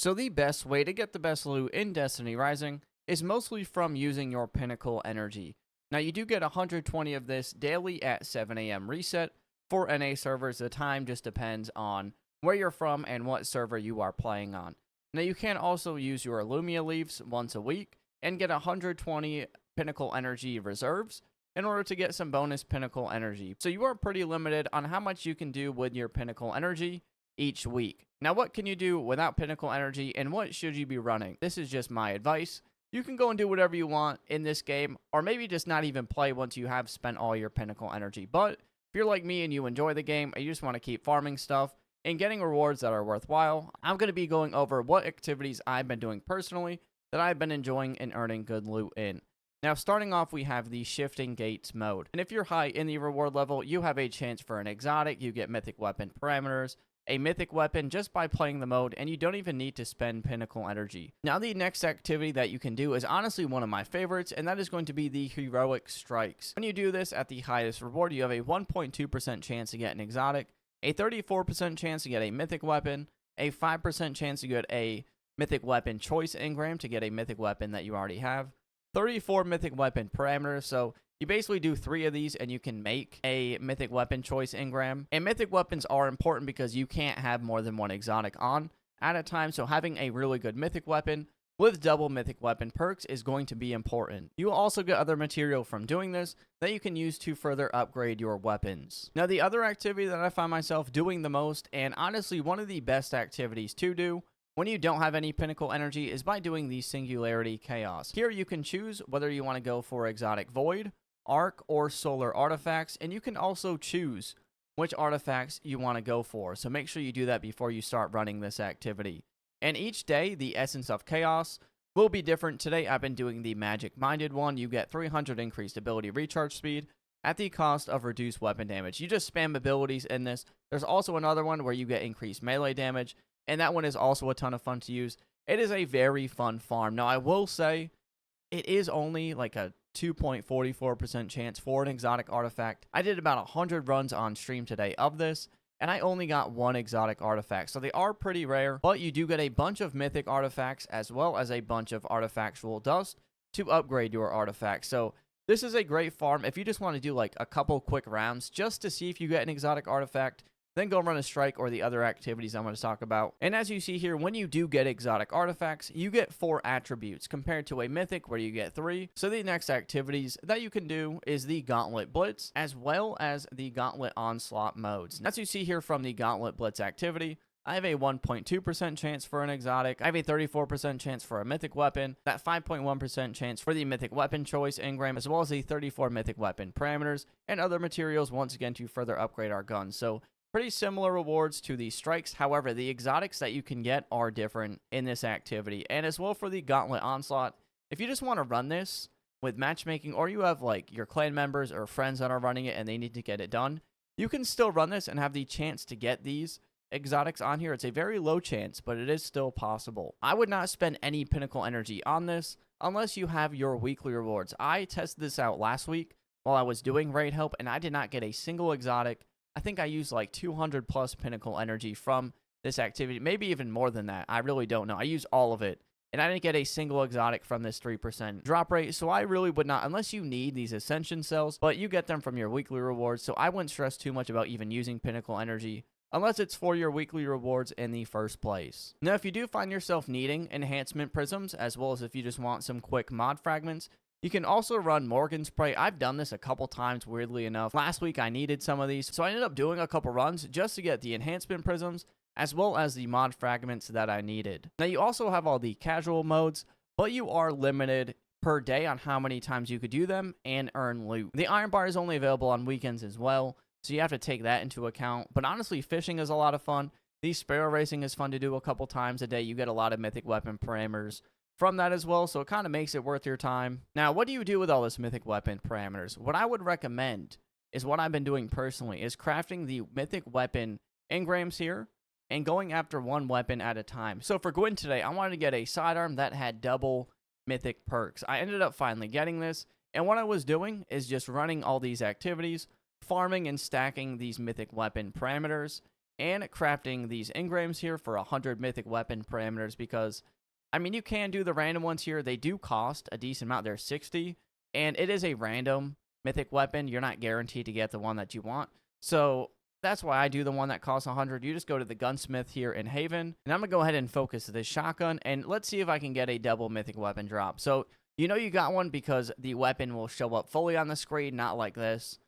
So the best way to get the best loot in Destiny Rising is mostly from using your Pinnacle energy. Now you do get 120 of this daily at 7 a.m. reset. For NA servers, the time just depends on where you're from and what server you are playing on. Now you can also use your Lumia leaves once a week and get 120 Pinnacle energy reserves in order to get some bonus Pinnacle energy. So you are pretty limited on how much you can do with your Pinnacle energy each week. Now, what can you do without Pinnacle energy, and what should you be running? This is just my advice. You can go and do whatever you want in this game, or maybe just not even play once you have spent all your Pinnacle energy. But if you're like me and you enjoy the game, and you just want to keep farming stuff and getting rewards that are worthwhile, I'm going to be going over what activities I've been doing personally that I've been enjoying and earning good loot in. Now, starting off, we have the Shifting Gates mode. And if you're high in the reward level, you have a chance for an exotic. You get mythic weapon parameters, a mythic weapon just by playing the mode, and you don't even need to spend Pinnacle energy. Now, the next activity that you can do is honestly one of my favorites, and that is going to be the Heroic Strikes. When you do this at the highest reward, you have a 1.2% chance to get an exotic, a 34% chance to get a mythic weapon, a 5% chance to get a mythic weapon choice engram to get a mythic weapon that you already have, 34 mythic weapon parameters. So you basically do 3 of these and you can make a mythic weapon choice engram. And mythic weapons are important because you can't have more than one exotic on at a time. So having a really good mythic weapon with double mythic weapon perks is going to be important. You will also get other material from doing this that you can use to further upgrade your weapons. Now, the other activity that I find myself doing the most, and honestly one of the best activities to do when you don't have any Pinnacle energy, is by doing the Singularity Chaos. Here you can choose whether you want to go for Exotic Void, Arc, or Solar artifacts, and you can also choose which artifacts you want to go for. So make sure you do that before you start running this activity. And each day, the Essence of Chaos will be different. Today, I've been doing the Magic Minded one. You get 300 increased ability recharge speed at the cost of reduced weapon damage. You just spam abilities in this. There's also another one where you get increased melee damage, and that one is also a ton of fun to use. It is a very fun farm. Now, I will say it is only like a 2.44% chance for an exotic artifact. I did about 100 runs on stream today of this, and I only got 1 exotic artifact. So they are pretty rare, but you do get a bunch of mythic artifacts as well as a bunch of artifactual dust to upgrade your artifact. So this is a great farm if you just want to do like a couple quick rounds just to see if you get an exotic artifact. Then go run a strike or the other activities I'm going to talk about. And as you see here, when you do get exotic artifacts, you get 4 attributes compared to a mythic where you get 3. So the next activities that you can do is the Gauntlet Blitz as well as the Gauntlet Onslaught modes. As you see here from the Gauntlet Blitz activity, I have a 1.2% chance for an exotic. I have a 34% chance for a mythic weapon, that 5.1% chance for the mythic weapon choice engram, as well as the 34 mythic weapon parameters and other materials once again to further upgrade our guns. So pretty similar rewards to the strikes. However, the exotics that you can get are different in this activity. And as well for the Gauntlet Onslaught, if you just want to run this with matchmaking, or you have like your clan members or friends that are running it and they need to get it done, you can still run this and have the chance to get these exotics on here. It's a very low chance, but it is still possible. I would not spend any Pinnacle energy on this unless you have your weekly rewards. I tested this out last week while I was doing raid help, and I did not get a single exotic. I think I used like 200 plus Pinnacle energy from this activity, maybe even more than that. I really don't know. I used all of it, and I didn't get a single exotic from this 3% drop rate, so I really would not, unless you need these Ascension cells, but you get them from your weekly rewards, so I wouldn't stress too much about even using Pinnacle energy unless it's for your weekly rewards in the first place. Now, if you do find yourself needing enhancement prisms, as well as if you just want some quick mod fragments, you can also run Morgan Spray. I've done this a couple times, weirdly enough. Last week, I needed some of these, so I ended up doing a couple runs just to get the enhancement prisms, as well as the mod fragments that I needed. Now, you also have all the casual modes, but you are limited per day on how many times you could do them and earn loot. The Iron Bar is only available on weekends as well, so you have to take that into account. But honestly, fishing is a lot of fun. The Sparrow Racing is fun to do a couple times a day. You get a lot of mythic weapon parameters from that as well, so it kind of makes it worth your time. Now, what do you do with all this mythic weapon parameters? What I would recommend is what I've been doing personally is crafting the mythic weapon engrams here and going after one weapon at a time. So for Gwyn today, I wanted to get a sidearm that had double mythic perks. I ended up finally getting this, and what I was doing is just running all these activities, farming and stacking these mythic weapon parameters, and crafting these engrams here for 100 mythic weapon parameters, because I mean, you can do the random ones here. They do cost a decent amount. They're 60, and it is a random mythic weapon. You're not guaranteed to get the one that you want. So that's why I do the one that costs 100. You just go to the gunsmith here in Haven, and I'm going to go ahead and focus this shotgun, and let's see if I can get a double mythic weapon drop. So you know you got one because the weapon will show up fully on the screen, not like this.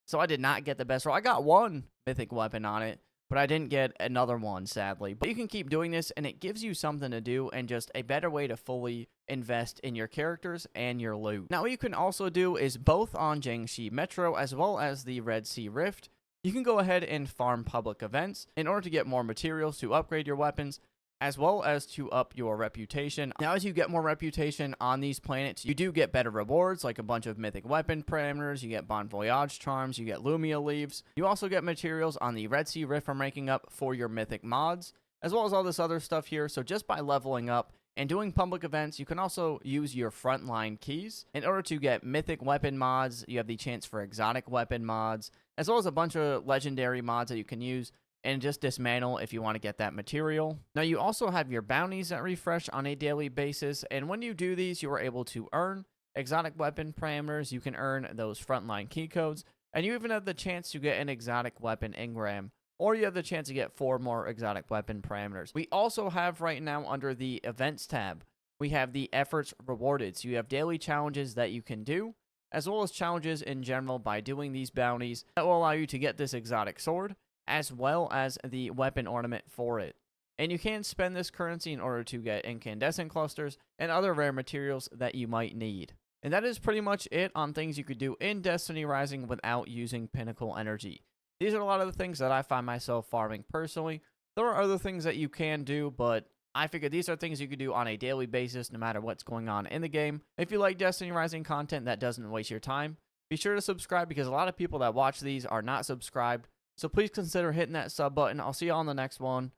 So I did not get the best roll. I got one mythic weapon on it, but I didn't get another one, sadly. But you can keep doing this, and it gives you something to do and just a better way to fully invest in your characters and your loot. Now, what you can also do is both on Jiangxi Metro as well as the Red Sea Rift, you can go ahead and farm public events in order to get more materials to upgrade your weapons, as well as to up your reputation. Now, as you get more reputation on these planets, you do get better rewards, like a bunch of mythic weapon parameters, you get Bon Voyage charms, you get Lumia leaves. You also get materials on the Red Sea Rift from ranking up for your mythic mods, as well as all this other stuff here. So just by leveling up and doing public events, you can also use your frontline keys in order to get mythic weapon mods. You have the chance for exotic weapon mods, as well as a bunch of legendary mods that you can use and just dismantle if you want to get that material. Now, you also have your bounties that refresh on a daily basis, and when you do these, you are able to earn exotic weapon parameters. You can earn those frontline key codes, and you even have the chance to get an exotic weapon engram, or you have the chance to get 4 more exotic weapon parameters. We also have right now under the events tab, we have the efforts rewarded. So you have daily challenges that you can do, as well as challenges in general by doing these bounties that will allow you to get this exotic sword, as well as the weapon ornament for it. And you can spend this currency in order to get incandescent clusters and other rare materials that you might need. And that is pretty much it on things you could do in Destiny Rising without using Pinnacle energy. These are a lot of the things that I find myself farming personally. There are other things that you can do, but I figured these are things you could do on a daily basis no matter what's going on in the game. If you like Destiny Rising content that doesn't waste your time, be sure to subscribe, because a lot of people that watch these are not subscribed. So please consider hitting that sub button. I'll see you on the next one.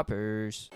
Peace.